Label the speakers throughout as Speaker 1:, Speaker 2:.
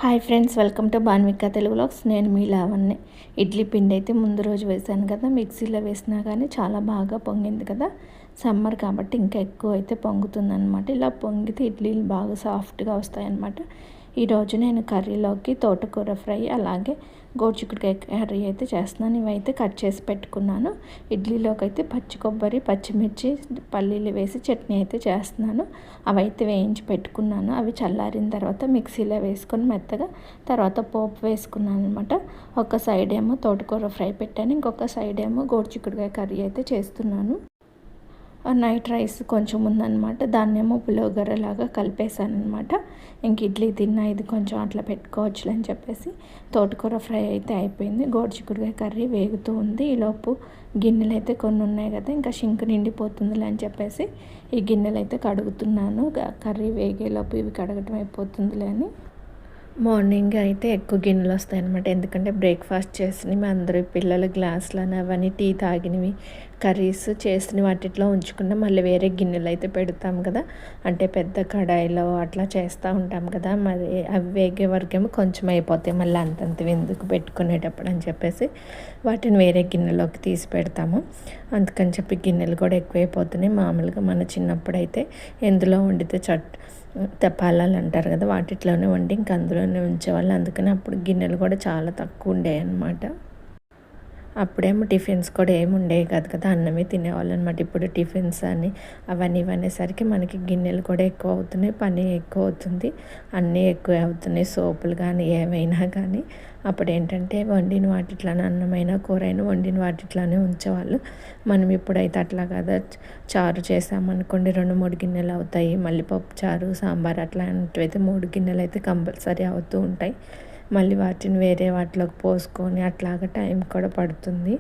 Speaker 1: Hi friends, welcome to Banvika Telugu vlogs. నేను మీ లావణ్య. ఇడ్లీ పిండి అయితే ముందు రోజు వేసాను కదా, మిక్సీలో వేసినా కానీ చాలా బాగా పొంగింది కదా. సమ్మర్ కాబట్టి ఇంకా ఎక్కువ అయితే పొంగుతుందన్నమాట. ఇలా పొంగితే ఇడ్లీలు బాగా సాఫ్ట్గా వస్తాయన్నమాట. ఈరోజు నేను కర్రీలోకి తోటకూర ఫ్రై అలాగే గోరుచిక్కుడుకాయ కర్రీ అయితే చేస్తున్నాను. ఇవైతే కట్ చేసి పెట్టుకున్నాను. ఇడ్లీలోకి అయితే పచ్చి కొబ్బరి, పచ్చిమిర్చి, పల్లీలు వేసి చట్నీ అయితే చేస్తున్నాను. అవైతే వేయించి పెట్టుకున్నాను. అవి చల్లారిన తర్వాత మిక్సీలో వేసుకొని మెత్తగా తర్వాత పోపు వేసుకున్నాను అనమాట. ఒక సైడ్ ఏమో తోటకూర ఫ్రై పెట్టాను, ఇంకొక సైడ్ ఏమో గోరుచిక్కుడుకాయ కర్రీ అయితే చేస్తున్నాను. నైట్ రైస్ కొంచెం ఉందన్నమాట, దాన్నేమో పులిహోరలాగా కలిపేశాను అనమాట. ఇంక ఇడ్లీ తిన్నా ఇది కొంచెం అట్లా పెట్టుకోవచ్చులే అని చెప్పేసి తోటకూర ఫ్రై అయితే అయిపోయింది. గోరుచిక్కుడుకాయ కర్రీ వేగుతూ ఉంది. ఈలోపు గిన్నెలు అయితే కొన్ని ఉన్నాయి కదా, ఇంకా షింక్ నిండిపోతుందిలే అని చెప్పేసి ఈ గిన్నెలు అయితే కడుగుతున్నాను. కర్రీ వేగేలోపు ఇవి కడగటం అయిపోతుందిలే అని. మార్నింగ్ అయితే ఎక్కువ గిన్నెలు వస్తాయన్నమాట, ఎందుకంటే బ్రేక్ఫాస్ట్ చేసినవి అందరూ పిల్లలు గ్లాసులని అవన్నీ టీ తాగినవి కర్రీస్ చేసిన వాటిలో ఉంచుకున్న మళ్ళీ వేరే గిన్నెలు అయితే పెడతాం కదా, అంటే పెద్ద కడాయిలో అట్లా చేస్తూ ఉంటాం కదా. మరి అవి వేగే వరకేమో కొంచెం అయిపోతాయి, మళ్ళీ అంతంత ఎందుకు పెట్టుకునేటప్పుడు అని చెప్పేసి వాటిని వేరే గిన్నెలోకి తీసి పెడతాము. అందుకని చెప్పి గిన్నెలు కూడా ఎక్కువైపోతున్నాయి. మామూలుగా మన చిన్నప్పుడు అయితే ఎందులో వండితే తెప్పాలాలు అంటారు కదా, వాటిట్లోనే వండి ఇంక అందులోనే ఉంచేవాళ్ళు. అందుకని అప్పుడు గిన్నెలు కూడా చాలా తక్కువ ఉండేవి అన్నమాట. అప్పుడేమో టిఫిన్స్ కూడా ఏమి ఉండేవి కాదు కదా, అన్నమే తినేవాళ్ళు అనమాట. ఇప్పుడు టిఫిన్స్ అని అవన్నీ ఇవనేసరికి మనకి గిన్నెలు కూడా ఎక్కువ అవుతున్నాయి, పని ఎక్కువ అవుతుంది, అన్నీ ఎక్కువ అవుతున్నాయి, సోపులు కానీ ఏమైనా కానీ. అప్పుడు ఏంటంటే వండిన వాటిట్లోనే అన్నమైన కూరైనా వండిన వాటిట్లోనే ఉంచేవాళ్ళు. మనం ఇప్పుడైతే అట్లా కదా, చారు చేసామనుకోండి 2-3 గిన్నెలు అవుతాయి. మళ్ళీ పప్పు చారు, సాంబార్ అట్లాంటివైతే 3 గిన్నెలు అయితే కంపల్సరీ అవుతూ ఉంటాయి. మళ్ళీ వాటిని వేరే వాటిలోకి పోసుకొని అట్లాగా టైం కూడా పడుతుంది.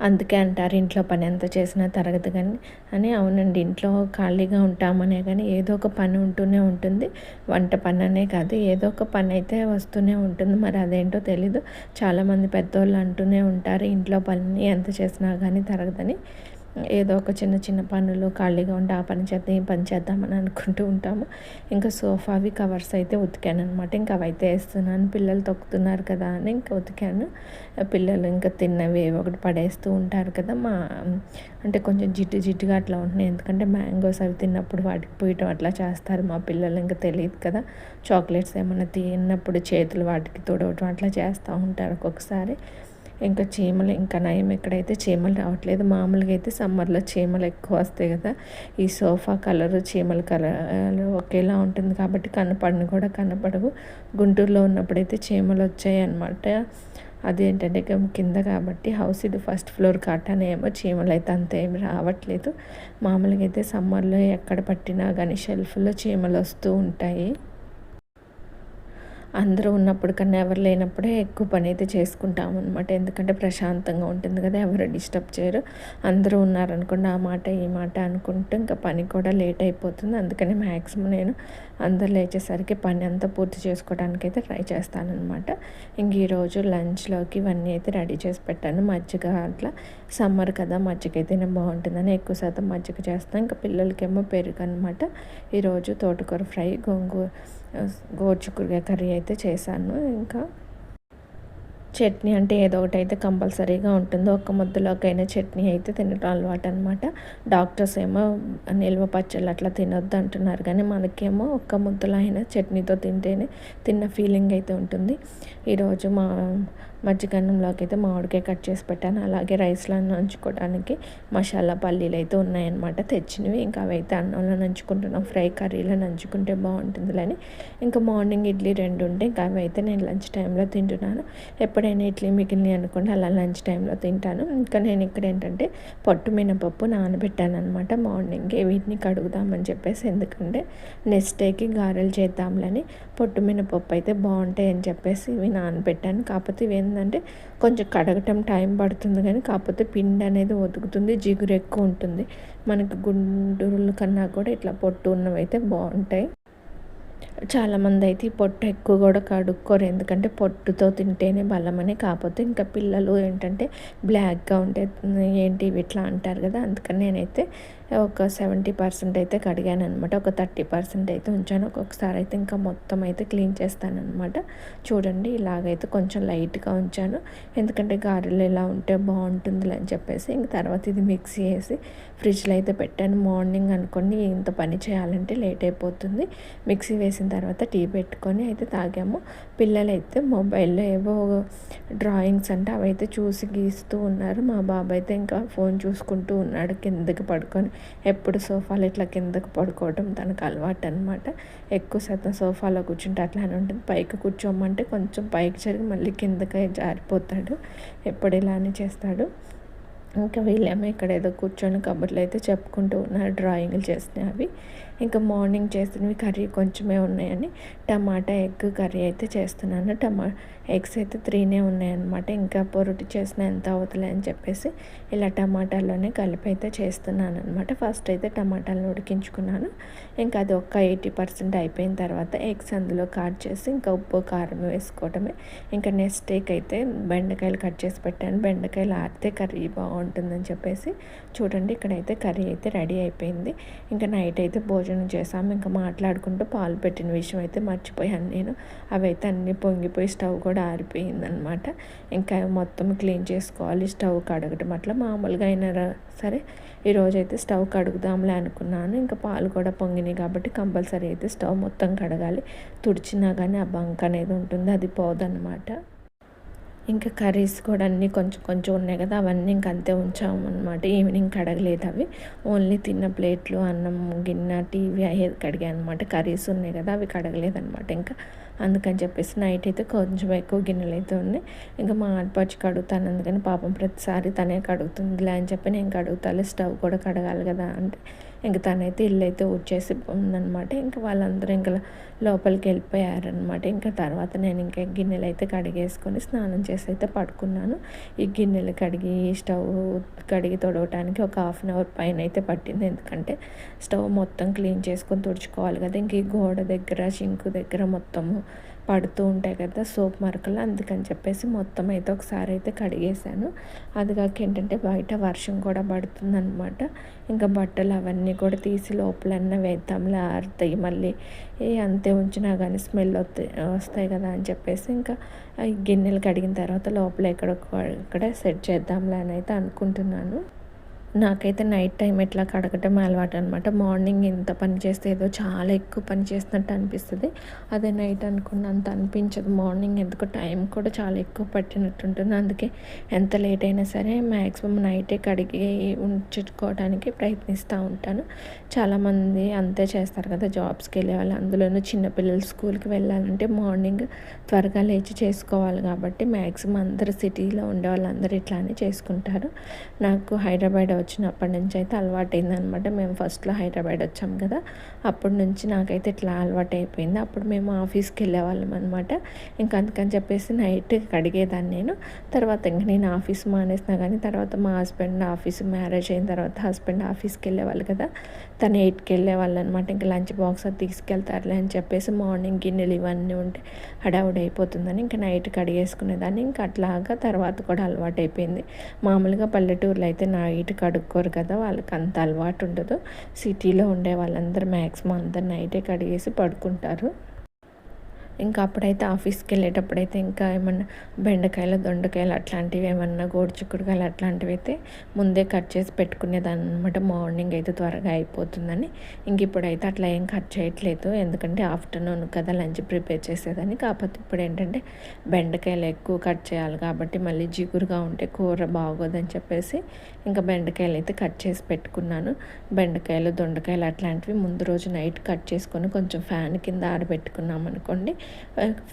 Speaker 1: అందుకే అంటారు ఇంట్లో పని ఎంత చేసినా తరగదు కానీ అని. అవునండి, ఇంట్లో ఖాళీగా ఉంటామనే కానీ ఏదో ఒక పని ఉంటూనే ఉంటుంది. వంట పని అనే కాదు, ఏదో ఒక పని అయితే వస్తూనే ఉంటుంది. మరి అదేంటో తెలీదు. చాలామంది పెద్దోళ్ళు అంటూనే ఉంటారు ఇంట్లో పని ఎంత చేసినా కానీ తరగదని. ఏదో ఒక చిన్న చిన్న పనులు ఖాళీగా ఉంటే ఆ పని చేద్దాం ఈ పని చేద్దామని అనుకుంటూ ఉంటాము. ఇంకా సోఫావి కవర్స్ అయితే ఉతికాను అనమాట. ఇంకా అవైతే వేస్తున్నాను, పిల్లలు తొక్కుతున్నారు కదా అని ఇంకా ఉతికాను. పిల్లలు ఇంకా తిన్నవి ఒకటి పడేస్తూ ఉంటారు కదా, అంటే కొంచెం జిడ్డుగా అట్లా ఉంటున్నాయి. ఎందుకంటే మ్యాంగోస్ అవి తిన్నప్పుడు వాటికి పోయటం అట్లా చేస్తారు మా పిల్లలు. ఇంకా తెలియదు కదా, చాక్లెట్స్ ఏమైనా తిన్నప్పుడు చేతులు వాటికి తొడవటం అట్లా చేస్తూ ఉంటారు ఒక్కొక్కసారి. ఇంకా చీమలు ఇంకా నయం, ఎక్కడైతే చీమలు రావట్లేదు. మామూలుగా అయితే సమ్మర్లో చీమలు ఎక్కువ వస్తాయి కదా. ఈ సోఫా కలరు చీమల కలర్ ఒకేలా ఉంటుంది కాబట్టి కనపడని కూడా కనపడవు. గుంటూరులో ఉన్నప్పుడైతే చీమలు వచ్చాయి అన్నమాట. అదేంటంటే కింద కాబట్టి హౌస్ ఇది ఫస్ట్ ఫ్లోర్ కాటానేమో చీమలు అయితే అంత ఏమి రావట్లేదు. మామూలుగా అయితే సమ్మర్లో ఎక్కడ పట్టినా కానీ షెల్ఫ్లో చీమలు వస్తూ ఉంటాయి. అందరూ ఉన్నప్పుడు కన్నా ఎవరు లేనప్పుడే ఎక్కువ పని అయితే చేసుకుంటాము అనమాట. ఎందుకంటే ప్రశాంతంగా ఉంటుంది కదా, ఎవరు డిస్టర్బ్ చేయరు. అందరూ ఉన్నారనుకోండి ఆ మాట ఈ మాట అనుకుంటూ ఇంకా పని కూడా లేట్ అయిపోతుంది. అందుకని మ్యాక్సిమం నేను అందరు లేచేసరికి పని అంతా పూర్తి చేసుకోవడానికి అయితే ట్రై చేస్తానన్నమాట. ఇంక ఈరోజు లంచ్లోకి ఇవన్నీ అయితే రెడీ చేసి పెట్టాను. మజ్జిగ అట్లా సమ్మర్ కదా, మజ్జిగ అయితేనే బాగుంటుందని ఎక్కువ శాతం మజ్జిగ చేస్తాను. ఇంకా పిల్లలకేమో పెరుగు అనమాట. ఈరోజు తోటకూర ఫ్రై, గోరుచిక్కుడుకాయ కర్రీ అయితే చేశాను. ఇంకా చట్నీ అంటే ఏదో ఒకటి అయితే కంపల్సరీగా ఉంటుంది. ఒక్క ముద్దలోకైనా చట్నీ అయితే తినడం అలవాటు అనమాట. డాక్టర్స్ ఏమో నిల్వ పచ్చళ్ళు అట్లా తినొద్దు అంటున్నారు, కానీ మనకేమో ఒక్క ముద్దలో అయినా చట్నీతో తింటేనే తిన్న ఫీలింగ్ అయితే ఉంటుంది. ఈరోజు మజ్జిగన్నంలోకి అయితే మామిడికాయ కట్ చేసి పెట్టాను. అలాగే రైస్లో నంచుకోవడానికి మసాలా పల్లీలు అయితే ఉన్నాయన్నమాట తెచ్చినవి. ఇంకా అవి అయితే అన్నంలో నంచుకుంటున్నాం, ఫ్రై కర్రీలో నంచుకుంటే బాగుంటుందిలని. ఇంకా మార్నింగ్ ఇడ్లీ 2 ఉంటే ఇంకా అవి అయితే నేను లంచ్ టైంలో తింటున్నాను. ఎప్పుడైనా ఇడ్లీ మిగిలినవి అనుకోండి అలా లంచ్ టైంలో తింటాను. ఇంకా నేను ఇక్కడ ఏంటంటే పొట్టు మినపప్పు నానబెట్టాను అనమాట మార్నింగే. వీటిని కడుగుదామని చెప్పేసి, ఎందుకంటే నెక్స్ట్ డేకి గారెలు చేద్దాంలని. పొట్టు మినపప్పు అయితే బాగుంటాయి అని చెప్పేసి ఇవి నానబెట్టాను. కాకపోతే ఇవి ఏంటంటే కొంచెం కడగటం టైం పడుతుంది, కానీ కాకపోతే పిండి అనేది ఒతుకుతుంది, జిగురు ఎక్కువ ఉంటుంది. మనకి గుంటూరుల కన్నా కూడా ఇట్లా పొట్టు ఉన్నవి అయితే బాగుంటాయి. చాలామంది అయితే ఈ పొట్టు ఎక్కువ కూడా కడుక్కోరు, ఎందుకంటే పొట్టుతో తింటేనే బలమని. కాకపోతే ఇంకా పిల్లలు ఏంటంటే బ్లాక్గా ఉంటే ఏంటి ఇవి ఇట్లా అంటారు కదా, అందుకని నేనైతే ఒక 70% అయితే కడిగాను అనమాట. ఒక 30% అయితే ఉంచాను. ఒక్కొక్కసారి అయితే ఇంకా మొత్తం అయితే క్లీన్ చేస్తానన్నమాట. చూడండి ఇలాగైతే కొంచెం లైట్గా ఉంచాను, ఎందుకంటే గారెలు ఇలా ఉంటే బాగుంటుంది అని చెప్పేసి. ఇంక తర్వాత ఇది మిక్సీ వేసి ఫ్రిడ్జ్లో అయితే పెట్టాను. మార్నింగ్ అనుకోండి ఇంత పని చేయాలంటే లేట్ అయిపోతుంది. మిక్సీ వేసిన తర్వాత టీ పెట్టుకొని అయితే తాగాము. పిల్లలైతే మొబైల్లో ఏవో డ్రాయింగ్స్ అంటే అవైతే చూసి గీస్తూ ఉన్నారు. మా బాబాయ్ అయితే ఇంకా ఫోన్ చూసుకుంటూ ఉన్నాడు కిందకి పడుకొని. ఎప్పుడు సోఫాలో ఇట్లా కిందకు పడుకోవడం తనకు అలవాటు అనమాట. ఎక్కువ శాతం సోఫాలో కూర్చుంటే అట్లానే ఉంటుంది. పైకి కూర్చోమంటే కొంచెం పైకి జరిగి మళ్ళీ కిందకి జారిపోతాడు. ఎప్పుడు ఇలానే చేస్తాడు. ఇంకా వీళ్ళేమో ఇక్కడ ఏదో కూర్చొని కబుర్లు అయితే చెప్పుకుంటూ ఉన్నారు, డ్రాయింగ్లు చేసినవి. ఇంకా మార్నింగ్ చేసినవి కర్రీ కొంచెమే ఉన్నాయని టమాటా ఎగ్ కర్రీ అయితే చేస్తున్నాను. ఎగ్స్ అయితే 3 ఉన్నాయన్నమాట. ఇంకా పొరుటు చేసిన ఎంత అవుతలే అని చెప్పేసి ఇలా టమాటాల్లోనే కలిపి అయితే చేస్తున్నాను అనమాట. ఫస్ట్ అయితే టమాటాలను ఉడికించుకున్నాను. ఇంకా అది ఒక 80% అయిపోయిన తర్వాత ఎగ్స్ అందులో కట్ చేసి ఇంకా ఉప్పు కారం వేసుకోవటమే. ఇంకా నెక్స్ట్ డేకి అయితే బెండకాయలు కట్ చేసి పెట్టాను. బెండకాయలు ఆరితే కర్రీ బాగుంటుందని చెప్పేసి చూడండి ఇక్కడైతే కర్రీ అయితే రెడీ అయిపోయింది. ఇంకా నైట్ అయితే భోజనం చేసాము. ఇంకా మాట్లాడుకుంటూ పాలు పెట్టిన విషయం అయితే మర్చిపోయాను నేను. అవి అయితే అన్నీ పొంగిపోయి స్టవ్ కూడా ఆరిపోయిందనమాట. ఇంకా మొత్తం క్లీన్ చేసుకోవాలి, స్టవ్ కడగటం అట్లా మామూలుగా అయినా సరే ఈరోజైతే స్టవ్ కడుగుదాంలే అనుకున్నాను. ఇంకా పాలు కూడా పొంగినాయి కాబట్టి కంపల్సరీ అయితే స్టవ్ మొత్తం కడగాలి. తుడిచినా కానీ ఆ బంక్ అనేది ఉంటుంది, అది పోదన్నమాట. ఇంకా కర్రీస్ కూడా అన్నీ కొంచెం కొంచెం ఉన్నాయి కదా, అవన్నీ ఇంక అంతే ఉంచామన్నమాట. ఈవినింగ్ కడగలేదు అవి, ఓన్లీ తిన్న ప్లేట్లు, అన్నం గిన్నె, టీవీ అవి కడిగాను అనమాట. కర్రీస్ ఉన్నాయి కదా అవి కడగలేదన్నమాట. ఇంకా అందుకని చెప్పేసి నైట్ అయితే కొంచెం ఎక్కువ గిన్నెలు అయితే ఉన్నాయి. ఇంకా మా ఆడపడిచి కడుగుతాను, అందుకని పాపం ప్రతిసారి తనే కడుగుతుందిలే అని చెప్పి నేను కడుగుతాను. స్టవ్ కూడా కడగాలి కదా అంటే ఇంక తనైతే ఇల్లు అయితే ఊడ్చేసి ఉందనమాట. ఇంకా వాళ్ళందరూ ఇంకా లోపలికి వెళ్ళిపోయారనమాట. ఇంకా తర్వాత నేను ఇంకా గిన్నెలు అయితే కడిగేసుకొని స్నానం చేసి అయితే పడుకున్నాను. ఈ గిన్నెలు కడిగి స్టవ్ కడిగి తొడవటానికి ఒక 1/2 అవర్ పైన అయితే పట్టింది, ఎందుకంటే స్టవ్ మొత్తం క్లీన్ చేసుకొని తుడుచుకోవాలి కదా. ఇంక ఈ గోడ దగ్గర సింకు దగ్గర మొత్తము పడుతూ ఉంటాయి కదా సోప్ మరకలు, అందుకని చెప్పేసి మొత్తం అయితే ఒకసారి అయితే కడిగేశాను. అది కాక ఏంటంటే బయట వర్షం కూడా పడుతుందన్నమాట. ఇంకా బట్టలు అవన్నీ కూడా తీసి లోపలన్నా వేద్దాంలే, ఆరుతాయి మళ్ళీ అంతే ఉంచినా కానీ స్మెల్ వస్తాయి కదా అని చెప్పేసి ఇంకా గిన్నెలు కడిగిన తర్వాత లోపల ఎక్కడ సెట్ చేద్దాంలే అని అయితే అనుకుంటున్నాను. నాకైతే నైట్ టైం ఎట్లా కడగటం అలవాటు అనమాట. మార్నింగ్ ఇంత పని చేస్తే ఏదో చాలా ఎక్కువ పని చేసినట్టు అనిపిస్తుంది, అదే నైట్ అనుకున్నంత అనిపించదు. మార్నింగ్ ఎందుకు టైం కూడా చాలా ఎక్కువ పట్టినట్టు ఉంటుంది. అందుకే ఎంత లేట్ అయినా సరే మ్యాక్సిమం నైటే కడిగి ఉంచుకోవడానికి ప్రయత్నిస్తూ ఉంటాను. చాలామంది అంతే చేస్తారు కదా, జాబ్స్కి వెళ్ళే వాళ్ళు, అందులోనూ చిన్నపిల్లలు స్కూల్కి వెళ్ళాలంటే మార్నింగ్ త్వరగా లేచి చేసుకోవాలి కాబట్టి మ్యాక్సిమం అందరు సిటీలో ఉండే వాళ్ళందరూ ఇట్లానే చేసుకుంటారు. నాకు హైదరాబాద్ వచ్చినప్పటి నుంచి అయితే అలవాటైందనమాట. మేము ఫస్ట్లో హైదరాబాద్ వచ్చాం కదా, అప్పటి నుంచి నాకైతే ఇట్లా అలవాటు అయిపోయింది. అప్పుడు మేము ఆఫీస్కి వెళ్ళేవాళ్ళం అనమాట. ఇంకా అందుకని చెప్పేసి నైట్ కడిగేదాన్ని నేను. తర్వాత ఇంక నేను ఆఫీస్ మానేసినా కానీ తర్వాత మా హస్బెండ్ ఆఫీస్, మ్యారేజ్ అయిన తర్వాత హస్బెండ్ ఆఫీస్కి వెళ్ళేవాళ్ళు కదా, తను 8కి వెళ్ళేవాళ్ళు అనమాట. ఇంకా లంచ్ బాక్స్ అది తీసుకెళ్తారులే అని చెప్పేసి మార్నింగ్ గిన్నెలు ఇవన్నీ ఉంటే హడావుడి అయిపోతుందని ఇంకా నైట్ కడిగేసుకునేదాన్ని. ఇంకా అట్లాగా తర్వాత కూడా అలవాటు అయిపోయింది. మామూలుగా పల్లెటూరులో అయితే నైట్ కడుక్కోరు కదా, వాళ్ళకి అంత అలవాటు ఉండదు. సిటీలో ఉండే వాళ్ళందరూ మ్యాక్సిమం అందరు నైటే కడిగేసి పడుకుంటారు. ఇంకా అప్పుడైతే ఆఫీస్కి వెళ్ళేటప్పుడైతే ఇంకా ఏమన్నా బెండకాయలు, దొండకాయలు అట్లాంటివి ఏమన్నా గోడుచిక్కుడుకాయలు అట్లాంటివి అయితే ముందే కట్ చేసి పెట్టుకునేదాన్ని అనమాట. మార్నింగ్ అయితే త్వరగా అయిపోతుందని. ఇంక ఇప్పుడైతే అట్లా ఏం కట్ చేయట్లేదు, ఎందుకంటే ఆఫ్టర్నూన్ కదా లంచ్ ప్రిపేర్ చేసేదాన్ని. కాకపోతే ఇప్పుడు ఏంటంటే బెండకాయలు ఎక్కువ కట్ చేయాలి కాబట్టి మళ్ళీ జిగురుగా ఉంటే కూర బాగోదని చెప్పేసి ఇంకా బెండకాయలు అయితే కట్ చేసి పెట్టుకున్నాను. బెండకాయలు, దొండకాయలు అట్లాంటివి ముందు రోజు నైట్ కట్ చేసుకొని కొంచెం ఫ్యాన్ కింద ఆరబెట్టుకున్నాం అనుకోండి,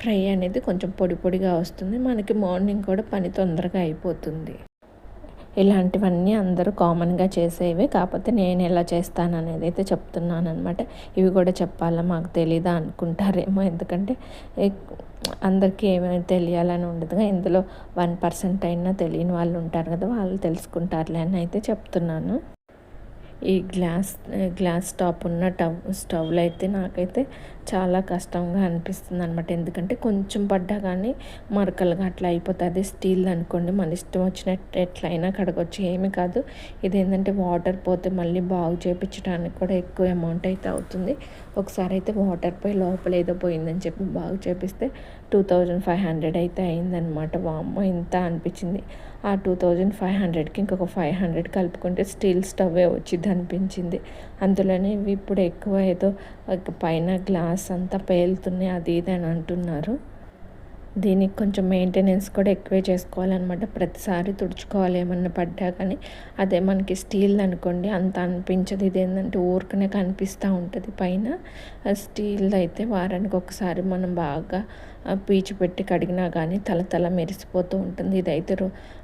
Speaker 1: ఫ్రై అనేది కొంచెం పొడి పొడిగా వస్తుంది, మనకి మార్నింగ్ కూడా పని తొందరగా అయిపోతుంది. ఇలాంటివన్నీ అందరూ కామన్గా చేసేవి, కాకపోతే నేను ఎలా చేస్తాను అనేది అయితే చెప్తున్నాను అనమాట. ఇవి కూడా చెప్పాలా మాకు తెలీదా అనుకుంటారేమో, ఎందుకంటే అందరికీ ఏమైనా తెలియాలని ఉండదుగా. ఇందులో 1% అయినా తెలియని వాళ్ళు ఉంటారు కదా, వాళ్ళు తెలుసుకుంటారులే అని అయితే చెప్తున్నాను. ఈ గ్లాస్ టాప్ ఉన్న స్టవ్లో అయితే నాకైతే చాలా కష్టంగా అనిపిస్తుంది అనమాట. ఎందుకంటే కొంచెం పడ్డా కానీ మరకలుగా అట్లా అయిపోతుంది. అదే స్టీల్ అనుకోండి మన ఇష్టం వచ్చినట్టు ఎట్లయినా కడగొచ్చు, ఏమి కాదు. ఇదేంటంటే వాటర్ పోతే మళ్ళీ బాగు చేయించడానికి కూడా ఎక్కువ అమౌంట్ అయితే అవుతుంది. ఒకసారి అయితే వాటర్ పోయి లోపల ఏదో పోయిందని చెప్పి బాగు చేపిస్తే 2500 అయితే అయిందనమాట. వామ్మో ఇంత అనిపించింది. ఆ 2500కి ఇంకొక 500 కలుపుకుంటే స్టీల్ స్టవ్వే వచ్చింది అనిపించింది. అందులోనే ఇవి ఇప్పుడు ఎక్కువ ఏదో పైన గ్లాస్ అంతా పేలుతున్నాయి అది ఇది అని అంటున్నారు. దీనికి కొంచెం మెయింటెనెన్స్ కూడా ఎక్కువే చేసుకోవాలన్నమాట. ప్రతిసారి తుడుచుకోవాలి ఏమన్నా పడ్డా కానీ. అదే మనకి స్టీల్ అనుకోండి అంత అనిపించదు. ఇదేంటంటే ఊరికనే కనిపిస్తూ ఉంటుంది పైన. స్టీల్ అయితే వారానికి ఒకసారి మనం బాగా పీచు పెట్టి కడిగినా కానీ తల మెరిసిపోతూ ఉంటుంది. ఇదైతే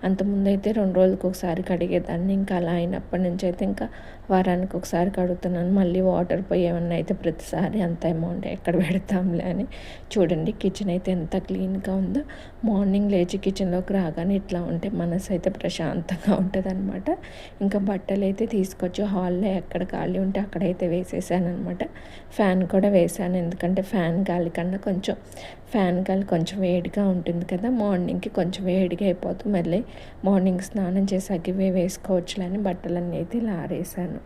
Speaker 1: అంతకుముందైతే 2 రోజులకు ఒకసారి కడిగేదాన్ని. ఇంకా అలా అయినప్పటి నుంచి అయితే ఇంకా వారానికి ఒకసారి కడుగుతున్నాను. మళ్ళీ వాటర్ పోయి ఏమన్నా అయితే ప్రతిసారి అంత అమౌంట్ ఎక్కడ పెడతాంలే అని. చూడండి కిచెన్ అయితే ఎంత క్లీన్గా ఉందో. మార్నింగ్ లేచి కిచెన్లోకి రాగానే ఇట్లా ఉంటే మనసు అయితే ప్రశాంతంగా ఉంటుంది అనమాట. ఇంకా బట్టలు అయితే తీసుకొచ్చి హాల్లో ఎక్కడ ఖాళీ ఉంటే అక్కడైతే వేసేసాను అనమాట. ఫ్యాన్ కూడా వేసాను, ఎందుకంటే ఫ్యాన్ గాలి కన్నా ఫ్యాన్ గాలి కొంచెం వేడిగా ఉంటుంది కదా, మార్నింగ్కి కొంచెం వేడిగా అయిపోతుంది. మళ్ళీ మార్నింగ్ స్నానం చేసాక ఇవే వేసుకోవచ్చులని బట్టలన్నీ అయితే ఇలా ఆరేసాను.